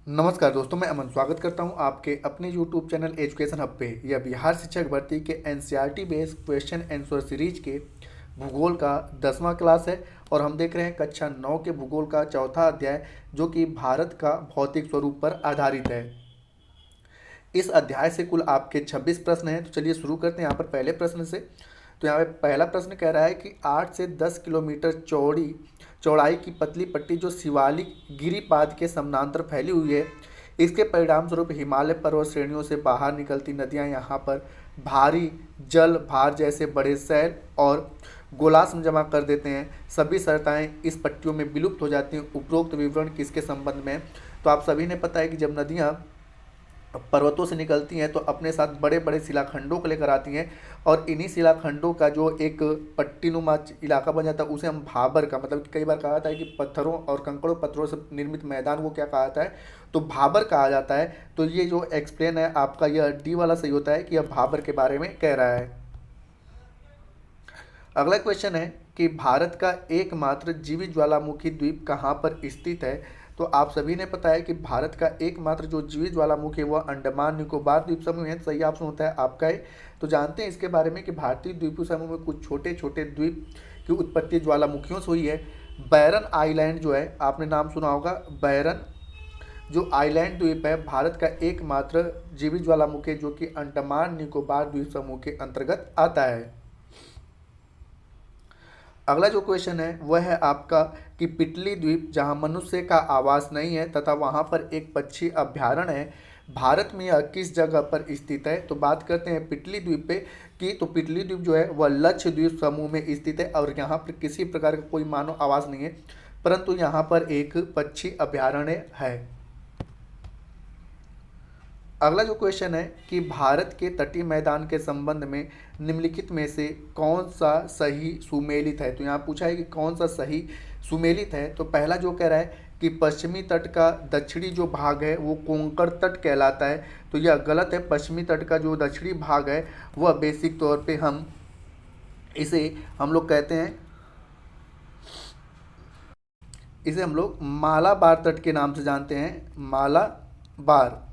नमस्कार दोस्तों, मैं अमन स्वागत करता हूं आपके अपने YouTube चैनल एजुकेशन हब पे। यह बिहार शिक्षक भर्ती के NCERT based question answer series के भूगोल का 10वां क्लास है और हम देख रहे हैं कक्षा 9 के भूगोल का चौथा अध्याय जो कि भारत का भौतिक स्वरूप पर आधारित है। इस अध्याय से कुल आपके 26 प्रश्न हैं। तो चलिए शुरू करते हैं यहाँ पर पहले प्रश्न से। तो यहाँ पे पहला प्रश्न कह रहा है कि 8 से 10 किलोमीटर चौड़ाई की पतली पट्टी जो शिवालिक गिरिपाद के समानांतर फैली हुई है, इसके परिणाम स्वरूप हिमालय पर्वत श्रेणियों से बाहर निकलती नदियाँ यहाँ पर भारी जल भार जैसे बड़े शैल और गोलार्ध में जमा कर देते हैं। सभी सरिताएं इस पट्टियों में विलुप्त हो जाती हैं। उपरोक्त विवरण किसके संबंध में है? तो आप सभी ने पता है कि जब नदियाँ पर्वतों से निकलती हैं तो अपने साथ बड़े बड़े शिलाखंडों को लेकर आती हैं और इन्हीं शिलाखंडों का जो एक पट्टीनुमा इलाका बन जाता है उसे हम भाबर का, मतलब कि कई बार कहा जाता है कि पत्थरों और कंकड़ों पत्थरों से निर्मित मैदान को क्या कहा जाता है, तो भाबर कहा जाता है। तो ये जो एक्सप्लेन है आपका, यह डी वाला सही होता है कि यह भाबर के बारे में कह रहा है। अगला क्वेश्चन है कि भारत का एकमात्र जीवित ज्वालामुखी द्वीप कहाँ पर स्थित है? तो आप सभी ने पता है कि भारत का एकमात्र जो जीवित ज्वालामुखी है वह अंडमान निकोबार द्वीप समूह है। सही ऑप्शन होता है आपका है। तो जानते हैं इसके बारे में कि भारतीय द्वीप समूह में कुछ छोटे छोटे द्वीप की उत्पत्ति ज्वालामुखियों से हुई है। बैरन आइलैंड जो है, आपने नाम सुना होगा, बैरन जो आइलैंड द्वीप है भारत का एकमात्र जीवित ज्वालामुखी जो कि अंडमान निकोबार द्वीप समूह के अंतर्गत आता है। अगला जो क्वेश्चन है वह है आपका कि पिटली द्वीप जहां मनुष्य का आवास नहीं है तथा वहां पर एक पक्षी अभ्यारण्य है, भारत में यह किस जगह पर स्थित है? तो बात करते हैं पिटली द्वीप पे कि तो पिटली द्वीप जो है वह लक्षद्वीप समूह में स्थित है और यहाँ पर किसी प्रकार का कोई मानव आवास नहीं है, परंतु यहाँ पर एक पक्षी अभ्यारण्य है। अगला जो क्वेश्चन है कि भारत के तटीय मैदान के संबंध में निम्नलिखित में से कौन सा सही सुमेलित है? तो यहाँ पूछा है कि कौन सा सही सुमेलित है। तो पहला जो कह रहा है कि पश्चिमी तट का दक्षिणी जो भाग है वो कोंकण तट कहलाता है, तो यह गलत है। पश्चिमी तट का जो दक्षिणी भाग है वह बेसिक तौर पे हम लोग कहते हैं, इसे हम लोग मालाबार तट के नाम से जानते हैं, मालाबार।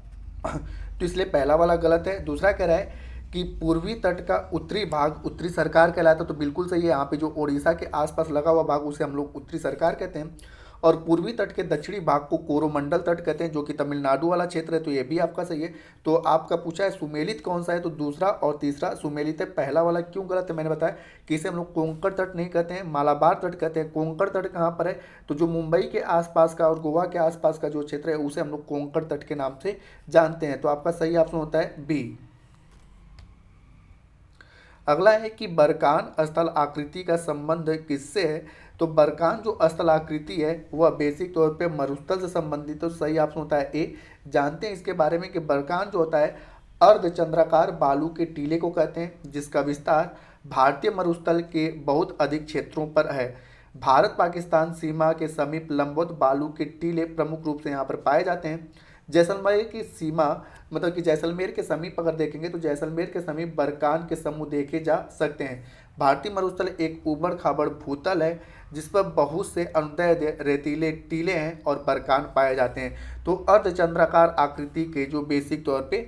तो इसलिए पहला वाला गलत है। दूसरा कह रहा है कि पूर्वी तट का उत्तरी भाग उत्तरी सरकार कहलाता है, तो बिल्कुल सही है। यहाँ पे जो उड़ीसा के आसपास लगा हुआ भाग उसे हम लोग उत्तरी सरकार कहते हैं और पूर्वी तट के दक्षिणी भाग को कोरोमंडल तट कहते हैं जो कि तमिलनाडु वाला क्षेत्र है, तो ये भी आपका सही है। तो आपका पूछा है सुमेलित कौन सा है, तो दूसरा और तीसरा सुमेलित है। पहला वाला क्यों गलत है मैंने बताया कि इसे हम लोग कोंकण तट नहीं कहते हैं, मालाबार तट कहते हैं। कोंकण तट कहाँ पर है? तो जो मुंबई के आसपास का और गोवा के आसपास का जो क्षेत्र है उसे हम लोग कोंकण तट के नाम से जानते हैं। तो आपका सही ऑप्शन होता है बी। अगला है कि बरकान स्थल आकृति का संबंध किससे है? तो बरकान जो स्थल आकृति है वह बेसिक तौर पे मरुस्थल से संबंधित है, तो सही ऑप्शन होता है ए। जानते हैं इसके बारे में कि बरकान जो होता है अर्धचंद्राकार बालू के टीले को कहते हैं जिसका विस्तार भारतीय मरुस्थल के बहुत अधिक क्षेत्रों पर है। भारत पाकिस्तान सीमा के समीप लंबवत बालू के टीले प्रमुख रूप से यहाँ पर पाए जाते हैं। जैसलमेर की सीमा, मतलब कि जैसलमेर के समीप अगर देखेंगे तो जैसलमेर के समीप बरकान के समूह देखे जा सकते हैं। भारतीय मरुस्थल एक उबड़ खाबड़ भूतल है जिस पर बहुत से अनुदैर्ध्य रेतीले टीले हैं और बरकान पाए जाते हैं। तो अर्धचंद्राकार आकृति के जो बेसिक तौर पे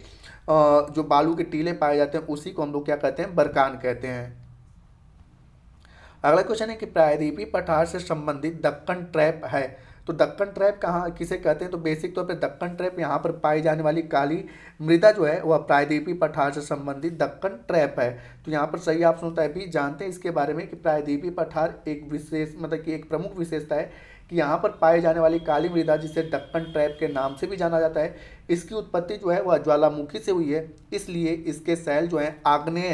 जो बालू के टीले पाए जाते हैं उसी को हम लोग क्या कहते हैं, बरकान कहते हैं। अगला क्वेश्चन है कि प्रायद्वीपीय पठार से संबंधित दक्कन ट्रैप है। तो दक्कन ट्रैप कहाँ किसे कहते हैं? तो बेसिक तौर पे दक्कन ट्रैप यहाँ पर पाई जाने वाली काली मृदा जो है वह प्रायद्वीपीय पठार से संबंधित दक्कन ट्रैप है। तो यहाँ पर सही ऑप्शन होता है भी। जानते हैं इसके बारे में कि प्रायद्वीपीय पठार एक विशेष, मतलब कि एक प्रमुख विशेषता है कि यहाँ पर पाई जाने वाली काली मृदा जिसे दक्कन ट्रैप के नाम से भी जाना जाता है, इसकी उत्पत्ति जो है वह ज्वालामुखी से हुई है, इसलिए इसके शैल जो हैं आग्नेय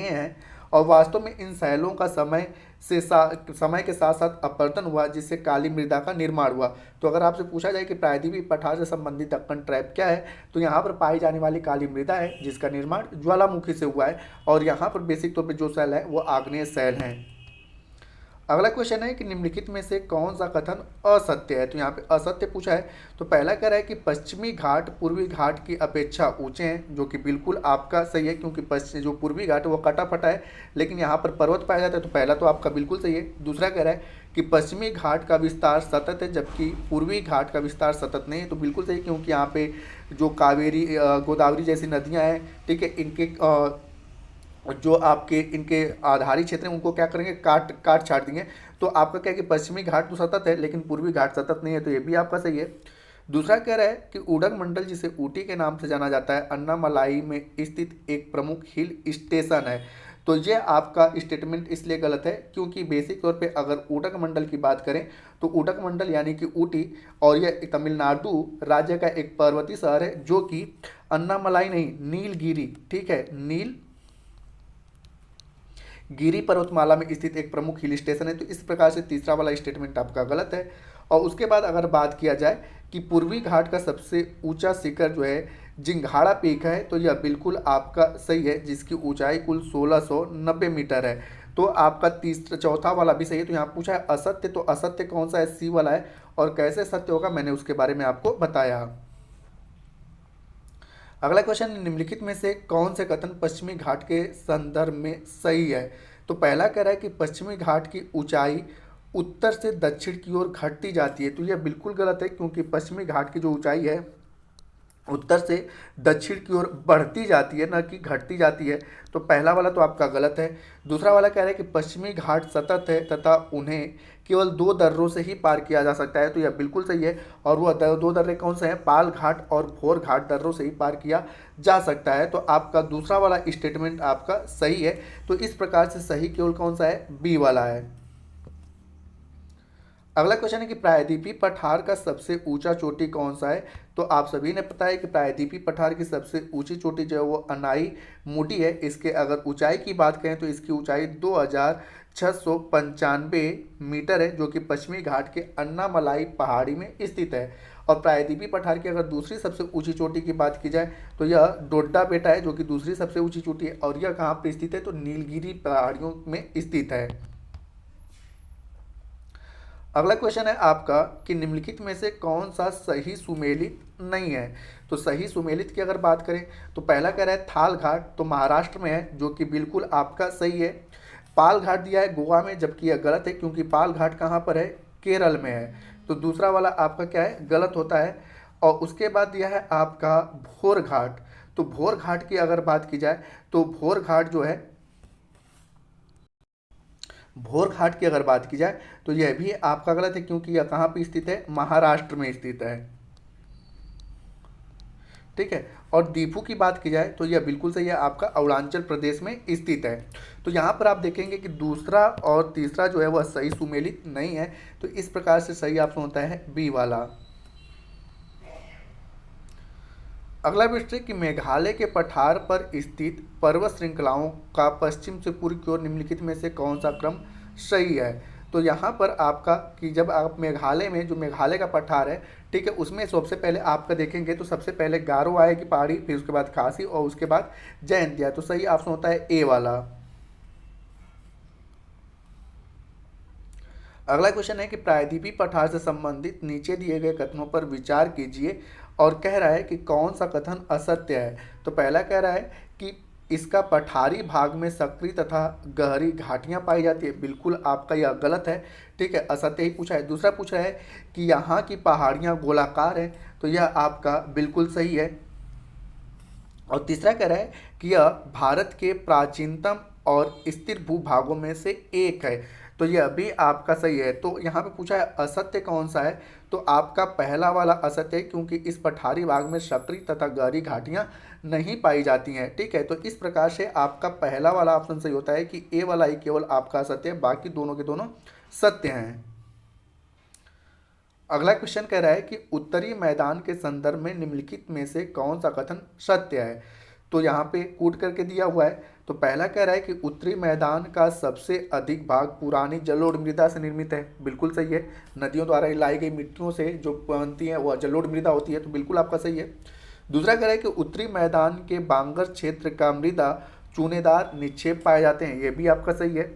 हैं और वास्तव में इन शैलों का समय के साथ साथ अपरदन हुआ जिससे काली मृदा का निर्माण हुआ। तो अगर आपसे पूछा जाए कि प्रायद्वीपीय पठार से संबंधित दक्कन ट्रैप क्या है, तो यहाँ पर पाई जाने वाली काली मृदा है जिसका निर्माण ज्वालामुखी से हुआ है और यहाँ पर बेसिक तौर पर जो शैल है वो आग्नेय शैल हैं। अगला क्वेश्चन है कि निम्नलिखित में से कौन सा कथन असत्य है? तो यहाँ पे असत्य पूछा है। तो पहला कह रहा है कि पश्चिमी घाट पूर्वी घाट की अपेक्षा ऊंचे हैं, जो कि बिल्कुल आपका सही है क्योंकि पश्चिम जो पूर्वी घाट है वो कटा फटा है लेकिन यहाँ पर पर्वत पाया जाता है, तो पहला तो आपका बिल्कुल सही है। दूसरा कह रहा है कि पश्चिमी घाट का विस्तार सतत है जबकि पूर्वी घाट का विस्तार सतत नहीं है। तो बिल्कुल सही, क्योंकि यहाँ पे जो कावेरी गोदावरी जैसी नदियाँ हैं, ठीक है, इनके जो आपके इनके आधारी क्षेत्र हैं उनको क्या करेंगे, काट काट छाट देंगे। तो आपका क्या है कि पश्चिमी घाट तो सतत है लेकिन पूर्वी घाट सतत नहीं है, तो ये भी आपका सही है। दूसरा कह रहा है कि उडगमंडल जिसे ऊटी के नाम से जाना जाता है अन्नामलाई में स्थित एक प्रमुख हिल स्टेशन है। तो ये आपका स्टेटमेंट इसलिए गलत है क्योंकि बेसिक तौर पे अगर उडगमंडल की बात करें तो उडगमंडल यानी कि ऊटी, और यह तमिलनाडु राज्य का एक पर्वतीय शहर है जो कि अन्नामलाई नहीं, नीलगिरी, ठीक है, गिरी पर्वतमाला में स्थित एक प्रमुख हिल स्टेशन है। तो इस प्रकार से तीसरा वाला स्टेटमेंट आपका गलत है। और उसके बाद अगर बात किया जाए कि पूर्वी घाट का सबसे ऊंचा शिखर जो है जिंघाड़ा पीक है, तो यह बिल्कुल आपका सही है जिसकी ऊंचाई कुल 1690 मीटर है। तो आपका तीसरा चौथा वाला भी सही है। तो यहाँ पूछा है असत्य, तो असत्य कौन सा है, सी वाला है। और कैसे सत्य होगा मैंने उसके बारे में आपको बताया। अगला क्वेश्चन, निम्नलिखित में से कौन से कथन पश्चिमी घाट के संदर्भ में सही है। तो पहला कह रहा है कि पश्चिमी घाट की ऊंचाई उत्तर से दक्षिण की ओर घटती जाती है। तो यह बिल्कुल गलत है क्योंकि पश्चिमी घाट की जो ऊंचाई है उत्तर से दक्षिण की ओर बढ़ती जाती है, न कि घटती जाती है। तो पहला वाला तो आपका गलत है। दूसरा वाला कह रहा है कि पश्चिमी घाट सतत है तथा उन्हें केवल दो दर्रों से ही पार किया जा सकता है। तो यह बिल्कुल सही है। और वह दो दर्रे कौन से हैं, पाल घाट और भोर घाट दर्रों से ही पार किया जा सकता है। तो आपका दूसरा वाला स्टेटमेंट आपका सही है। तो इस प्रकार से सही केवल कौन सा है, बी वाला है। अगला क्वेश्चन है कि प्रायद्वीपीय पठार का सबसे ऊंचा चोटी कौन सा है। तो आप सभी ने पता है कि प्रायद्वीपीय पठार की सबसे ऊंची चोटी जो है वो अनाई मुडी है। इसके अगर ऊंचाई की बात करें तो इसकी ऊंचाई 2695 मीटर है जो कि पश्चिमी घाट के अन्नामलाई पहाड़ी में स्थित है। और प्रायद्वीपीय पठार की अगर दूसरी सबसे ऊंची चोटी की बात की जाए तो यह डोड्डा बेटा है जो कि दूसरी सबसे ऊंची चोटी है। और यह कहाँ पर स्थित है, तो नीलगिरी पहाड़ियों में स्थित है। अगला क्वेश्चन है आपका कि निम्नलिखित में से कौन सा सही सुमेलित नहीं है। तो सही सुमेलित की अगर बात करें तो पहला कह रहा है थाल घाट, तो महाराष्ट्र में है जो कि बिल्कुल आपका सही है। पाल घाट दिया है गोवा में, जबकि यह गलत है क्योंकि पाल घाट कहाँ पर है, केरल में है। तो दूसरा वाला आपका क्या है, गलत होता है। और उसके बाद दिया है आपका भोर घाट। तो भोर घाट की अगर बात की जाए तो भोर घाट जो है, भोर घाट की अगर बात की जाए तो यह भी आपका गलत है क्योंकि यह कहाँ पे स्थित है, महाराष्ट्र में स्थित है, ठीक है। और दीफू की बात की जाए तो यह बिल्कुल सही है, आपका अरुणाचल प्रदेश में स्थित है। तो यहाँ पर आप देखेंगे कि दूसरा और तीसरा जो है वह सही सुमेलित नहीं है। तो इस प्रकार से सही ऑप्शन होता है बी वाला। अगला प्रश्न है कि मेघालय के पठार पर स्थित पर्वत श्रृंखलाओं का पश्चिम से पूर्व की ओर निम्नलिखित में से कौन सा क्रम सही है। तो यहाँ पर आपका कि जब आप मेघालय में जो मेघालय का पठार है, ठीक है, उसमें सबसे पहले आपका देखेंगे तो सबसे पहले गारो आएगी पहाड़ी, फिर उसके बाद खासी और उसके बाद जयंतिया। तो सही ऑप्शन होता है ए वाला। अगला क्वेश्चन है कि प्रायद्वीपीय पठार से संबंधित नीचे दिए गए कथनों पर विचार कीजिए और कह रहा है कि कौन सा कथन असत्य है। तो पहला कह रहा है कि इसका पठारी भाग में सक्रिय तथा गहरी घाटियां पाई जाती है। बिल्कुल आपका यह गलत है, ठीक है, असत्य ही पूछा है। दूसरा पूछा है कि यहाँ की पहाड़ियाँ गोलाकार हैं। तो यह आपका बिल्कुल सही है। और तीसरा कह रहा है कि यह भारत के प्राचीनतम और स्थिर भूभागों में से एक है। तो यह भी आपका सही है। तो यहाँ पे पूछा है असत्य कौन सा है। तो आपका पहला वाला असत्य है क्योंकि इस पठारी भाग में सक्रिय तथा गहरी घाटियाँ नहीं पाई जाती हैं, ठीक है। तो इस प्रकार से आपका पहला वाला ऑप्शन सही होता है कि ए वाला ही केवल आपका असत्य है, बाकी दोनों के दोनों सत्य हैं। अगला क्वेश्चन कह रहा है कि उत्तरी मैदान के संदर्भ में निम्नलिखित में से कौन सा कथन सत्य है। तो यहाँ पे कूट करके दिया हुआ है। तो पहला कह रहा है कि उत्तरी मैदान का सबसे अधिक भाग पुरानी जलोढ़ मृदा से निर्मित है। बिल्कुल सही है, नदियों द्वारा लाई गई मिट्टियों से जो बनती है वह जलोढ़ मृदा होती है। तो बिल्कुल आपका सही है। दूसरा कह रहा है कि उत्तरी मैदान के बांगर क्षेत्र का मृदा चूनेदार निक्षेप पाए जाते हैं। ये भी आपका सही है।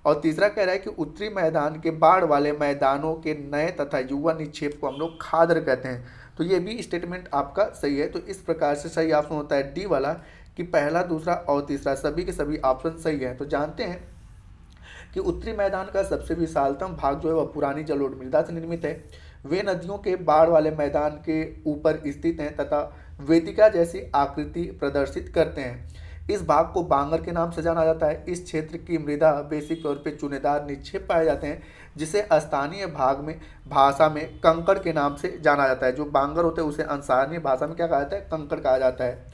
और तीसरा कह रहा है कि उत्तरी मैदान के बाढ़ वाले मैदानों के नए तथा युवा निक्षेप को हम लोग खादर कहते हैं। तो ये भी स्टेटमेंट आपका सही है। तो इस प्रकार से सही ऑप्शन होता है डी वाला कि पहला, दूसरा और तीसरा सभी के सभी ऑप्शन सही है। तो जानते हैं कि उत्तरी मैदान का सबसे विशालतम भाग जो है वह पुरानी जलोढ़ मृदा से निर्मित है। वे नदियों के बाढ़ वाले मैदान के ऊपर स्थित हैं तथा वेदिका जैसी आकृति प्रदर्शित करते हैं। इस भाग को बांगर के नाम से जाना जाता है। इस क्षेत्र की मृदा बेसिक तौर पे चूनेदार निक्षेप पाए जाते हैं, जिसे स्थानीय भाग में भाषा में कंकड़ के नाम से जाना जाता है। जो बांगर होते हैं उसे स्थानीय भाषा में क्या कहा जाता है, कंकड़ कहा जाता है।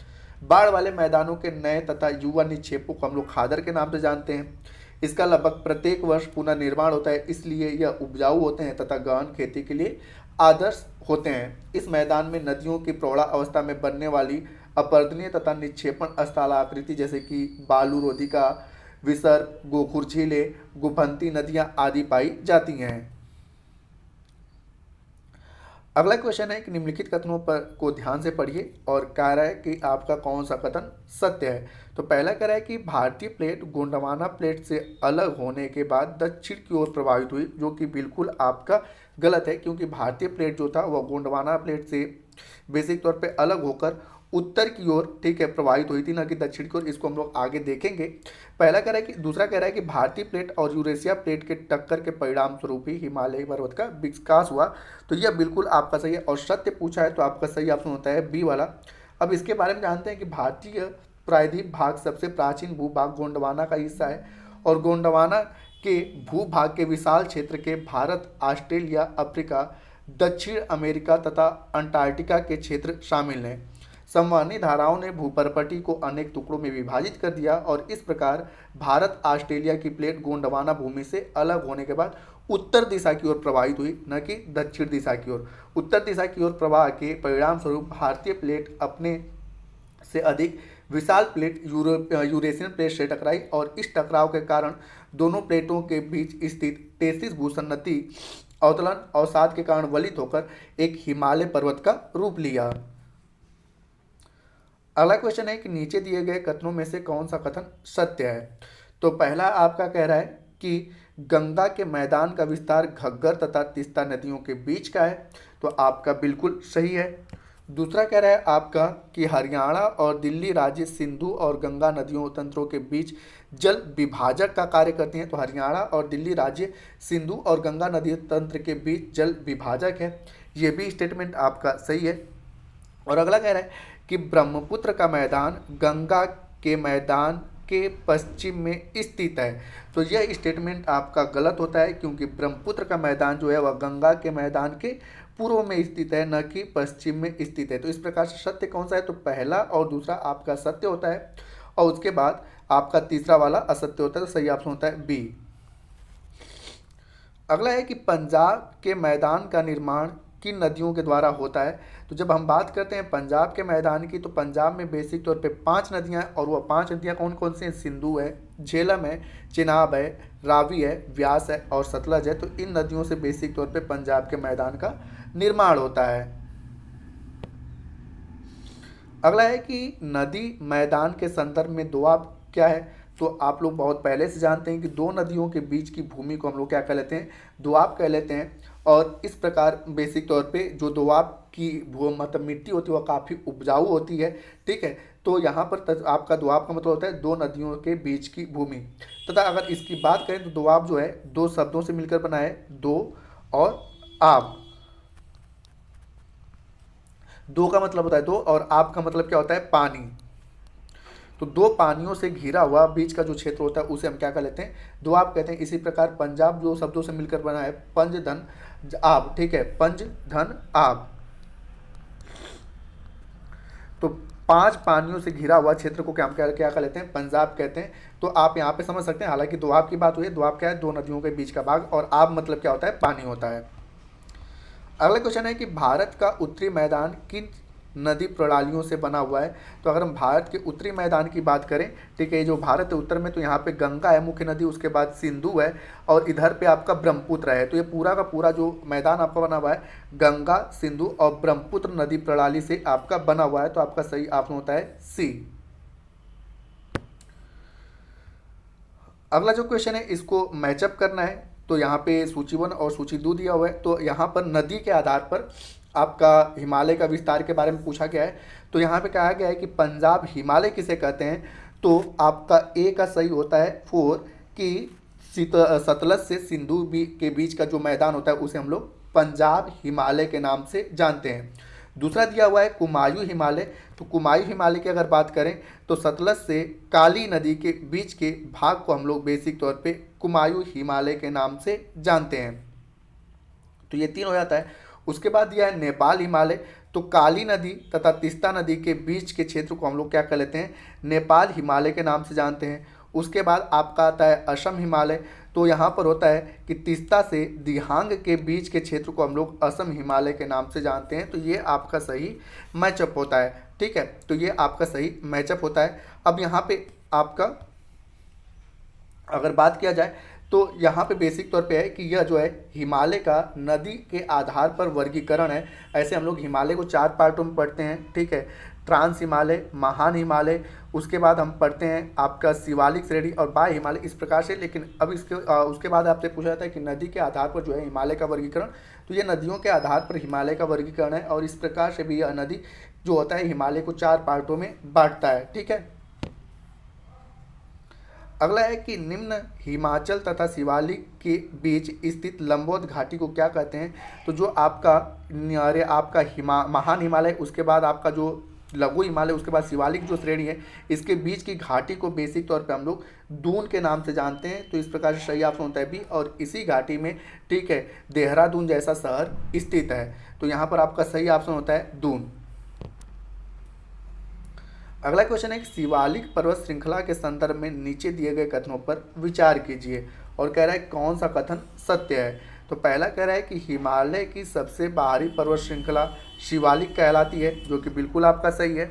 बाढ़ वाले मैदानों के नए तथा युवा निक्षेपों को हम लोग खादर के नाम से जानते हैं। इसका लगभग प्रत्येक वर्ष पुनर्निर्माण होता है, इसलिए यह उपजाऊ होते हैं तथा गहन खेती के लिए आदर्श होते हैं। इस मैदान में नदियों की प्रौढ़ा अवस्था में बनने वाली अपर्दनीय तथा निक्षेपण स्थलाकृति जैसे कि बालू रोधिका, विसर्प, गोखुर झीलें, गुफंती नदियां आदि पाई जाती हैं। अगला क्वेश्चन है कि निम्नलिखित कथनों पर को ध्यान से पढ़िए और कह रहा है कि आपका कौन सा कथन सत्य है। तो पहला कह रहा है कि भारतीय प्लेट गोंडवाना प्लेट से अलग होने के बाद दक्षिण की ओर प्रभावित हुई, जो कि बिल्कुल आपका गलत है, क्योंकि भारतीय प्लेट जो था वह गोंडवाना प्लेट से बेसिक तौर पे अलग होकर उत्तर की ओर, ठीक है, प्रभावित हुई थी, ना कि दक्षिण की ओर। इसको हम लोग आगे देखेंगे। पहला कह रहा है कि दूसरा कह रहा है कि भारतीय प्लेट और यूरेशिया प्लेट के टक्कर के परिणाम स्वरूप ही हिमालय पर्वत का विकास हुआ। तो यह बिल्कुल आपका सही है। और सत्य पूछा है तो आपका सही ऑप्शन होता है बी वाला। अब इसके बारे में जानते हैं कि भारतीय प्रायद्वीप भाग सबसे प्राचीन भूभाग गोंडवाना का हिस्सा है और गोंडवाना के भूभाग के विशाल क्षेत्र के भारत, ऑस्ट्रेलिया, अफ्रीका, दक्षिण अमेरिका तथा अंटार्कटिका के क्षेत्र शामिल हैं। संवहनी धाराओं ने भूपर्पटी को अनेक टुकड़ों में विभाजित कर दिया और इस प्रकार भारत ऑस्ट्रेलिया की प्लेट गोंडवाना भूमि से अलग होने के बाद उत्तर दिशा की ओर प्रवाहित हुई, न कि दक्षिण दिशा की ओर। उत्तर दिशा की ओर प्रवाह के परिणाम स्वरूप भारतीय प्लेट अपने से अधिक विशाल प्लेट यूरेशियन प्लेट से टकराई और इस टकराव के कारण दोनों प्लेटों के बीच स्थित 33 भूसन्नति अवतलन अवसाद के कारण वलित होकर एक हिमालय पर्वत का रूप लिया। अगला क्वेश्चन है कि नीचे दिए गए कथनों में से कौन सा कथन सत्य है। तो पहला आपका कह रहा है कि गंगा के मैदान का विस्तार घग्गर तथा तीस्ता नदियों के बीच का है, तो आपका बिल्कुल सही है। दूसरा कह रहा है आपका कि हरियाणा और दिल्ली राज्य सिंधु और गंगा नदियों तंत्रों के बीच जल विभाजक का कार्य करती हैं, तो हरियाणा और दिल्ली राज्य सिंधु और गंगा नदी तंत्र के बीच जल विभाजक है। ये भी स्टेटमेंट आपका सही है। और अगला कह रहा है कि ब्रह्मपुत्र का मैदान गंगा के मैदान के पश्चिम में स्थित है, तो यह स्टेटमेंट आपका गलत होता है, क्योंकि ब्रह्मपुत्र का मैदान जो है वह गंगा के मैदान के पूर्व में स्थित है, न कि पश्चिम में स्थित है। तो इस प्रकार से सत्य कौन सा है, तो पहला और दूसरा आपका सत्य होता है और उसके बाद आपका तीसरा वाला असत्य होता है, तो सही ऑप्शन होता है बी। अगला है कि पंजाब के मैदान का निर्माण किन नदियों के द्वारा होता है। तो जब हम बात करते हैं पंजाब के मैदान की, तो पंजाब में बेसिक तौर पे 5 नदियां हैं और वह 5 नदियां कौन कौन सी हैं, सिंधु है, झेलम है, चिनाब है, रावी है, व्यास है और सतलज है। तो इन नदियों से बेसिक तौर पे पंजाब के मैदान का निर्माण होता है। अगला है कि नदी मैदान के संदर्भ में दोआब क्या है। तो आप लोग बहुत पहले से जानते हैं कि दो नदियों के बीच की भूमि को हम लोग क्या कह लेते हैं, दोआब कह लेते हैं। और इस प्रकार बेसिक तौर पे जो दोआब की मतलब मिट्टी होती है वह काफ़ी उपजाऊ होती है, ठीक है। तो यहाँ पर आपका दोआब का मतलब होता है दो नदियों के बीच की भूमि। तथा अगर इसकी बात करें तो दोआब जो है दो शब्दों से मिलकर बना है, दो और आब। दो का मतलब होता है दो और आब का मतलब क्या होता है, पानी। तो दो पानियों से घिरा हुआ बीच का जो क्षेत्र होता है उसे हम क्या कर लेते हैं, दोआब कहते हैं। इसी प्रकार पंजाब जो शब्दों से मिलकर बना है, पंज धन आब, ठीक है, पंज धन आब। तो 5 पानियों से घिरा हुआ क्षेत्र को क्या हम क्या कर लेते हैं, पंजाब कहते हैं। तो आप यहाँ पे समझ सकते हैं, हालांकि दोआब की बात हुई है, दोआब क्या है, दो नदियों के बीच का भाग, और आब मतलब क्या होता है, पानी होता है। अगला क्वेश्चन है कि भारत का उत्तरी मैदान किन नदी प्रणालियों से बना हुआ है। तो अगर हम भारत के उत्तरी मैदान की बात करें, ठीक है, जो भारत है उत्तर में, तो यहाँ पे गंगा है मुख्य नदी, उसके बाद सिंधु है और इधर पे आपका ब्रह्मपुत्र है। तो ये पूरा का पूरा जो मैदान आपका बना हुआ है गंगा, सिंधु और ब्रह्मपुत्र नदी प्रणाली से आपका बना हुआ है। तो आपका सही ऑप्शन होता है सी। अगला जो क्वेश्चन है इसको मैचअप करना है। तो यहाँ पे सूची 1 और सूची 2 दिया हुआ है। तो यहाँ पर नदी के आधार पर आपका हिमालय का विस्तार के बारे में पूछा गया है। तो यहाँ पे कहा गया है कि पंजाब हिमालय किसे कहते हैं। तो आपका ए का सही होता है 4 कि सतलज से सिंधु के बीच का जो मैदान होता है उसे हम लोग पंजाब हिमालय के नाम से जानते हैं। दूसरा दिया हुआ है कुमायूं हिमालय। तो कुमायूं हिमालय की अगर बात करें तो सतलज से काली नदी के बीच के भाग को हम लोग बेसिक तौर पे कुमायूं हिमालय के नाम से जानते हैं। तो ये तीन हो जाता है। उसके बाद दिया है नेपाल हिमालय। तो काली नदी तथा तीस्ता नदी के बीच के क्षेत्र को हम लोग क्या कर लेते हैं, नेपाल हिमालय के नाम से जानते हैं। उसके बाद आपका आता है असम हिमालय। तो यहाँ पर होता है कि तीस्ता से दिहांग के बीच के क्षेत्र को हम लोग असम हिमालय के नाम से जानते हैं। तो ये आपका सही मैचअप होता है। ठीक है, तो ये आपका सही मैचअप होता है। अब यहाँ पे आपका अगर बात किया जाए तो यहाँ पे बेसिक तौर पे है कि यह जो है हिमालय का नदी के आधार पर वर्गीकरण है। ऐसे हम लोग हिमालय को 4 पार्टों में पढ़ते हैं। ठीक है, ट्रांस हिमालय, महान हिमालय, उसके बाद हम पढ़ते हैं आपका शिवालिक श्रेणी और बाह्य हिमालय, इस प्रकार से। लेकिन अब उसके बाद आपसे पूछा जाता है कि नदी के आधार पर जो है हिमालय का वर्गीकरण, तो ये नदियों के आधार पर हिमालय का वर्गीकरण है। और इस प्रकार से भी यह नदी जो होता है हिमालय को 4 पार्टों में बांटता है। ठीक है, अगला है कि निम्न हिमाचल तथा शिवालिक के बीच स्थित लंबोद घाटी को क्या कहते हैं। तो जो आपका महान हिमालय, उसके बाद आपका जो लघु हिमालय, उसके बाद शिवालिक जो श्रेणी है, इसके बीच की घाटी को बेसिक तौर पे हम लोग दून के नाम से जानते हैं। तो इस प्रकार से सही ऑप्शन होता है बी। और इसी घाटी में, ठीक है, देहरादून जैसा शहर स्थित है। तो यहाँ पर आपका सही ऑप्शन होता है दून। अगला क्वेश्चन है कि शिवालिक पर्वत श्रृंखला के संदर्भ में नीचे दिए गए कथनों पर विचार कीजिए। और कह रहा है कौन सा कथन सत्य है। तो पहला कह रहा है कि हिमालय की सबसे बाहरी पर्वत श्रृंखला शिवालिक कहलाती है, जो कि बिल्कुल आपका सही है।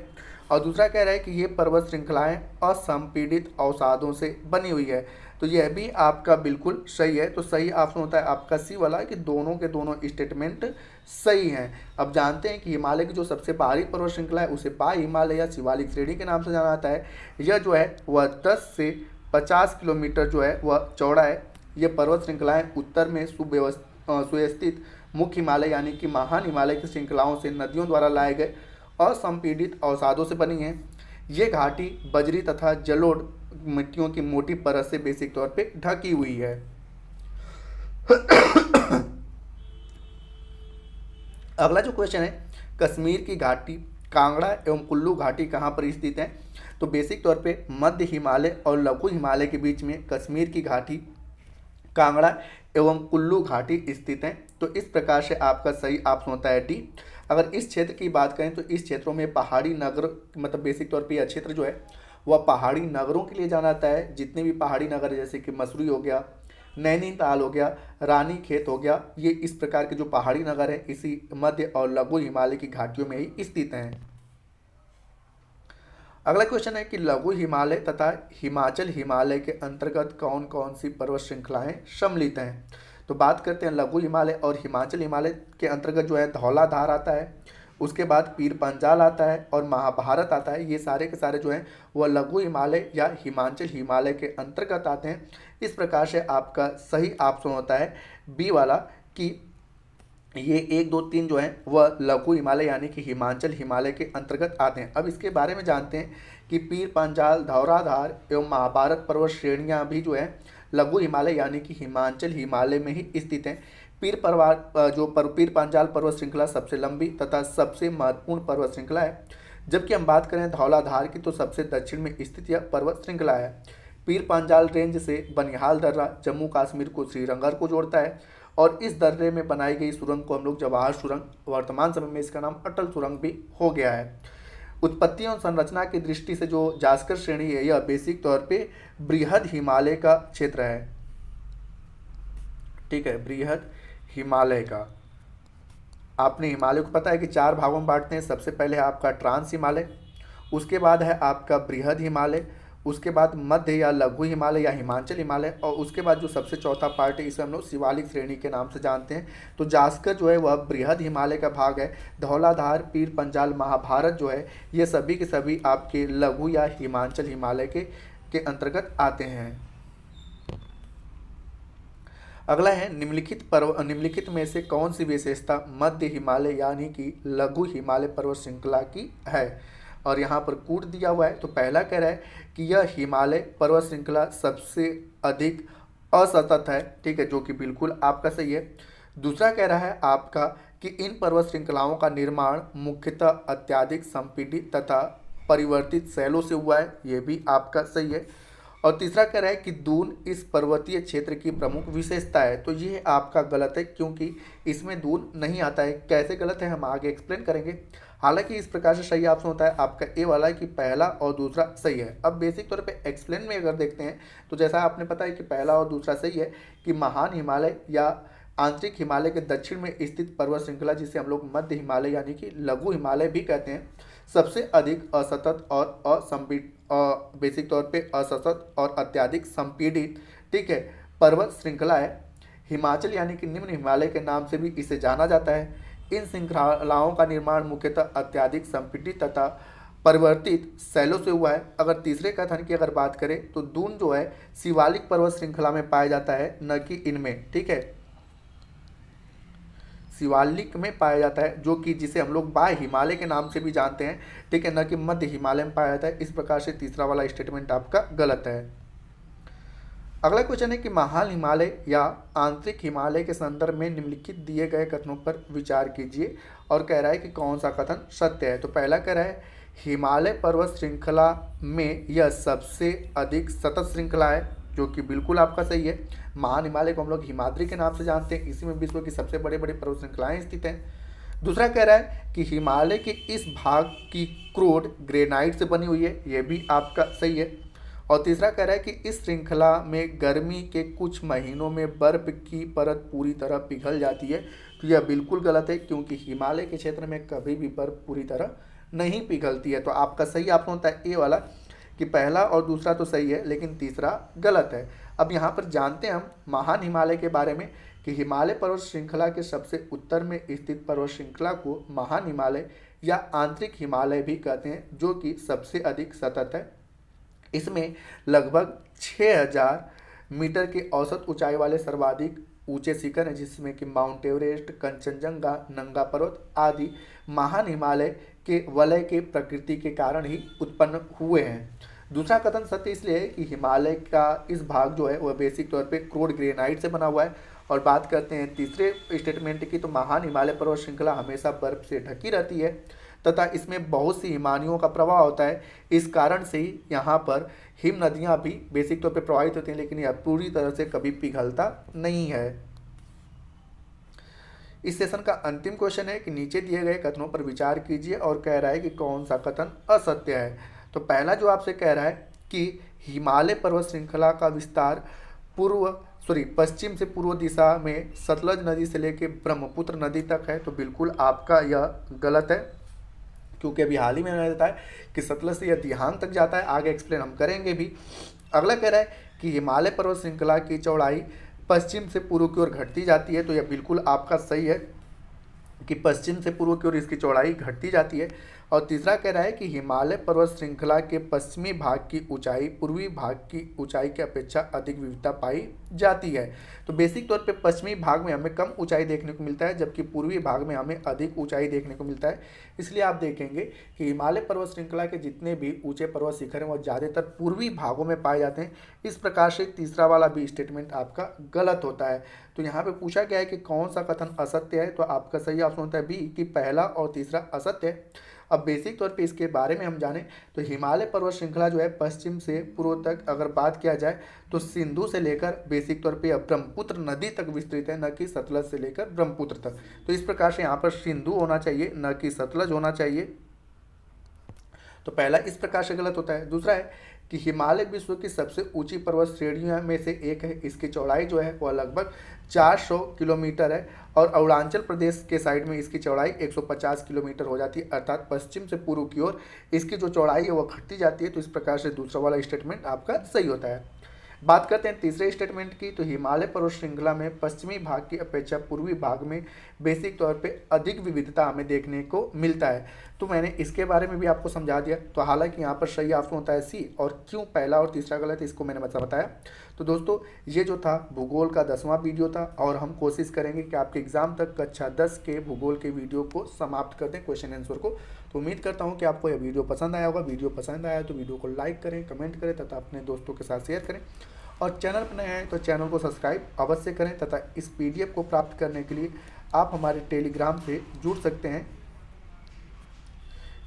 और दूसरा कह रहा है कि ये पर्वत श्रृंखलाएं असंपीड़ित अवसादों से बनी हुई है। तो यह भी आपका बिल्कुल सही है। तो सही ऑप्शन होता है आपका सी वाला, कि दोनों के दोनों स्टेटमेंट सही हैं। अब जानते हैं कि हिमालय की जो सबसे बाहरी पर्वत श्रृंखला है उसे बाह्य हिमालय या शिवालिक श्रेणी के नाम से जाना जाता है। यह जो है वह 10 से 50 किलोमीटर जो है वह चौड़ा है। ये पर्वत श्रृंखलाएं उत्तर में सुस्थित मुख्य हिमालय यानी कि महान हिमालय की श्रृंखलाओं से नदियों द्वारा लाए गए असंपीड़ित अवसादों से बनी है। ये घाटी बजरी तथा जलोढ़ मिट्टियों की मोटी परत से बेसिक तौर पे ढकी हुई है। अगला जो क्वेश्चन है, कश्मीर की घाटी, कांगड़ा एवं कुल्लू घाटी कहाँ पर स्थित है। तो बेसिक तौर पे मध्य हिमालय और लघु हिमालय के बीच में कश्मीर की घाटी, कांगड़ा एवं कुल्लू घाटी स्थित है। तो इस प्रकार से आपका सही ऑप्शन होता है डी। अगर इस क्षेत्र की बात करें तो इस क्षेत्रों में पहाड़ी नगर, मतलब बेसिक तौर पे यह क्षेत्र जो है वह पहाड़ी नगरों के लिए जाना जाता है। जितने भी पहाड़ी नगर जैसे कि मसूरी हो गया, नैनीताल हो गया, रानी खेत हो गया, ये इस प्रकार के जो पहाड़ी नगर है इसी मध्य और लघु हिमालय की घाटियों में ही स्थित हैं। अगला क्वेश्चन है कि लघु हिमालय तथा हिमाचल हिमालय के अंतर्गत कौन कौन सी पर्वत श्रृंखलाएं सम्मिलित हैं। तो बात करते हैं लघु हिमालय और हिमाचल हिमालय के अंतर्गत जो है धौलाधार आता है, उसके बाद पीर पंजाल आता है और महाभारत आता है। ये सारे के सारे जो हैं वह लघु हिमालय या हिमाचल हिमालय के अंतर्गत आते हैं। इस प्रकार से आपका सही ऑप्शन होता है बी वाला, कि ये 1, 2, 3 जो हैं वह लघु हिमालय यानी कि हिमाचल हिमालय के अंतर्गत आते हैं। अब इसके बारे में जानते हैं कि पीर पंजाल, धौलाधार एवं महाभारत पर्वत श्रेणियाँ भी जो है लघु हिमालय यानी कि हिमाचल हिमालय में ही स्थित हैं। पीर पंजाल पर्वत श्रृंखला सबसे लंबी तथा सबसे महत्वपूर्ण पर्वत श्रृंखला है। जबकि हम बात करें धौलाधार की तो सबसे दक्षिण में स्थित यह पर्वत श्रृंखला है। पीर पंजाल रेंज से बनिहाल दर्रा जम्मू कश्मीर को श्रीनगर को जोड़ता है और इस दर्रे में बनाई गई सुरंग को हम लोग जवाहर सुरंग, वर्तमान समय में इसका नाम अटल सुरंग भी हो गया है। उत्पत्ति और संरचना की दृष्टि से जो जास्कर श्रेणी है यह बेसिक तौर पे बृहद हिमालय का क्षेत्र है। ठीक है, बृहद हिमालय का। आपने हिमालय को पता है कि 4 भागों में बांटते हैं। सबसे पहले है आपका ट्रांस हिमालय, उसके बाद है आपका बृहद हिमालय, उसके बाद मध्य या लघु हिमालय या हिमाचल हिमालय, और उसके बाद जो सबसे चौथा पार्ट है इसे हम लोग शिवालिक श्रेणी के नाम से जानते हैं। तो जास्कर जो है वह बृहद हिमालय का भाग है। धौलाधार, पीर पंजाल, महाभारत जो है ये सभी के सभी आपके लघु या हिमाचल हिमालय के अंतर्गत आते हैं। अगला है निम्नलिखित में से कौन सी विशेषता मध्य हिमालय यानी कि लघु हिमालय पर्वत श्रृंखला की है। और यहाँ पर कूट दिया हुआ है। तो पहला कह रहा है कि यह हिमालय पर्वत श्रृंखला सबसे अधिक असतत है, ठीक है, जो कि बिल्कुल आपका सही है। दूसरा कह रहा है आपका कि इन पर्वत श्रृंखलाओं का निर्माण मुख्यतः अत्यधिक संपीड़ित तथा परिवर्तित शैलों से हुआ है, ये भी आपका सही है। और तीसरा कह रहा है कि दून इस पर्वतीय क्षेत्र की प्रमुख विशेषता है, तो ये आपका गलत है क्योंकि इसमें दून नहीं आता है। कैसे गलत है हम आगे एक्सप्लेन करेंगे। हालांकि इस प्रकार से सही ऑप्शन होता है आपका ए वाला है कि पहला और दूसरा सही है। अब बेसिक तौर पे एक्सप्लेन में अगर देखते हैं तो जैसा आपने पता है कि पहला और दूसरा सही है कि महान हिमालय या आंतरिक हिमालय के दक्षिण में स्थित पर्वत श्रृंखला, जिसे हम लोग मध्य हिमालय यानी कि लघु हिमालय भी कहते हैं, सबसे अधिक असतत और असंपीडित, बेसिक तौर पे असतत और अत्यधिक संपीड़ित, ठीक है, पर्वत श्रृंखला है। हिमाचल यानी कि निम्न हिमालय के नाम से भी इसे जाना जाता है। इन श्रृंखलाओं का निर्माण मुख्यतः अत्यधिक संपीड़ित तथा परिवर्तित शैलों से हुआ है। अगर तीसरे कथन की अगर बात करें तो दून जो है शिवालिक पर्वत श्रृंखला में पाया जाता है, न कि इनमें, ठीक है, शिवालिक में पाया जाता है, जो कि जिसे हम लोग बाह्य हिमालय के नाम से भी जानते हैं, ठीक है, न कि मध्य हिमालय में पाया जाता है। इस प्रकार से तीसरा वाला स्टेटमेंट आपका गलत है। अगला क्वेश्चन है कि महान हिमालय या आंतरिक हिमालय के संदर्भ में निम्नलिखित दिए गए कथनों पर विचार कीजिए, और कह रहा है कि कौन सा कथन सत्य है। तो पहला कह रहा है हिमालय पर्वत श्रृंखला में यह सबसे अधिक सतत श्रृंखला है, जो कि बिल्कुल आपका सही है। महान हिमालय को हम लोग हिमाद्री के नाम से जानते हैं, इसी में विश्व की सबसे बड़े बड़े पर्वत श्रृंखलाएं स्थित हैं। दूसरा कह रहा है कि हिमालय के इस भाग की क्रोड ग्रेनाइट से बनी हुई है, यह भी आपका सही है। और तीसरा कह रहा है कि इस श्रृंखला में गर्मी के कुछ महीनों में बर्फ की परत पूरी तरह पिघल जाती है, तो यह बिल्कुल गलत है क्योंकि हिमालय के क्षेत्र में कभी भी बर्फ पूरी तरह नहीं पिघलती है। तो आपका सही ऑप्शन होता है ए वाला कि पहला और दूसरा तो सही है लेकिन तीसरा गलत है। अब यहाँ पर जानते हैं हम महान हिमालय के बारे में कि हिमालय पर्वत श्रृंखला के सबसे उत्तर में स्थित पर्वत श्रृंखला को महान हिमालय या आंतरिक हिमालय भी कहते हैं, जो कि सबसे अधिक सतत है। इसमें लगभग 6000 मीटर के औसत ऊंचाई वाले सर्वाधिक ऊंचे शिखर हैं, जिसमें कि माउंट एवरेस्ट, कंचनजंगा, नंगा पर्वत आदि महान हिमालय के वलय के प्रकृति के कारण ही उत्पन्न हुए हैं। दूसरा कथन सत्य इसलिए है कि हिमालय का इस भाग जो है वह बेसिक तौर पे क्रोड ग्रेनाइट से बना हुआ है। और बात करते हैं तीसरे स्टेटमेंट की, तो महान हिमालय पर्वत श्रृंखला हमेशा बर्फ से ढकी रहती है तथा इसमें बहुत सी हिमानियों का प्रवाह होता है। इस कारण से ही यहाँ पर हिम नदियाँ भी बेसिक तौर पे प्रवाहित होती हैं, लेकिन यह पूरी तरह से कभी पिघलता नहीं है। इस सेशन का अंतिम क्वेश्चन है कि नीचे दिए गए कथनों पर विचार कीजिए, और कह रहा है कि कौन सा कथन असत्य है। तो पहला जो आपसे कह रहा है कि हिमालय पर्वत श्रृंखला का विस्तार पश्चिम से पूर्व दिशा में सतलज नदी से लेकर ब्रह्मपुत्र नदी तक है, तो बिल्कुल आपका यह गलत है क्योंकि अभी हाल ही में मैंने बताया कि सतलज से यह दिहांग तक जाता है, आगे एक्सप्लेन हम करेंगे भी। अगला कह रहा है कि हिमालय पर्वत श्रृंखला की चौड़ाई पश्चिम से पूर्व की ओर घटती जाती है, तो यह बिल्कुल आपका सही है कि पश्चिम से पूर्व की ओर इसकी चौड़ाई घटती जाती है। और तीसरा कह रहा है कि हिमालय पर्वत श्रृंखला के पश्चिमी भाग की ऊंचाई पूर्वी भाग की ऊंचाई की अपेक्षा अधिक विविधता पाई जाती है। तो बेसिक तौर पे पश्चिमी भाग में हमें कम ऊंचाई देखने को मिलता है, जबकि पूर्वी भाग में हमें अधिक ऊंचाई देखने को मिलता है। इसलिए आप देखेंगे कि हिमालय पर्वत श्रृंखला के जितने भी ऊंचे पर्वत शिखर हैं वह ज़्यादातर पूर्वी भागों में पाए जाते हैं। इस प्रकार से तीसरा वाला भी स्टेटमेंट आपका गलत होता है। तो यहाँ पे पूछा गया है कि कौन सा कथन असत्य है, तो आपका सही ऑप्शन होता है बी कि पहला और तीसरा असत्य है। अब बेसिक तौर पे इसके बारे में हम जानें तो हिमालय पर्वत श्रृंखला जो है पश्चिम से पूर्व तक अगर बात किया जाए तो सिंधु से लेकर बेसिक तौर पे ब्रह्मपुत्र नदी तक विस्तृत है, न कि सतलज से लेकर ब्रह्मपुत्र तक। तो इस प्रकार से यहाँ पर सिंधु होना चाहिए, न कि सतलज होना चाहिए। तो पहला इस प्रकार से गलत होता है। दूसरा है कि हिमालय विश्व की सबसे ऊंची पर्वत श्रेणियों में से एक है। इसकी चौड़ाई जो है वह लगभग 400 किलोमीटर है, और अरुणाचल प्रदेश के साइड में इसकी चौड़ाई 150 किलोमीटर हो जाती है, अर्थात पश्चिम से पूर्व की ओर इसकी जो चौड़ाई है वह घटती जाती है। तो इस प्रकार से दूसरा वाला स्टेटमेंट आपका सही होता है। बात करते हैं तीसरे स्टेटमेंट की, तो हिमालय पर्वत श्रृंखला में पश्चिमी भाग की अपेक्षा पूर्वी भाग में बेसिक तौर पे अधिक विविधता हमें देखने को मिलता है। तो मैंने इसके बारे में भी आपको समझा दिया। तो हालांकि यहाँ पर सही ऑप्शन होता है सी, और क्यों पहला और तीसरा गलत है इसको मैंने बताया। तो दोस्तों ये जो था भूगोल का 10वां वीडियो था, और हम कोशिश करेंगे कि आपके एग्जाम तक कक्षा 10 के भूगोल के वीडियो को समाप्त कर दें, क्वेश्चन आंसर को। तो उम्मीद करता हूँ कि आपको यह वीडियो पसंद आया होगा। वीडियो पसंद आया तो वीडियो को लाइक करें, कमेंट करें तथा अपने दोस्तों के साथ शेयर करें। और चैनल पर नए हैं तो चैनल को सब्सक्राइब अवश्य करें तथा इस पीडीएफ को प्राप्त करने के लिए आप हमारे टेलीग्राम से जुड़ सकते हैं,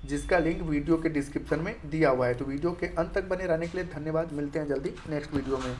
जिसका लिंक वीडियो के डिस्क्रिप्शन में दिया हुआ है। तो वीडियो के अंत तक बने रहने के लिए धन्यवाद। मिलते हैं जल्दी नेक्स्ट वीडियो में।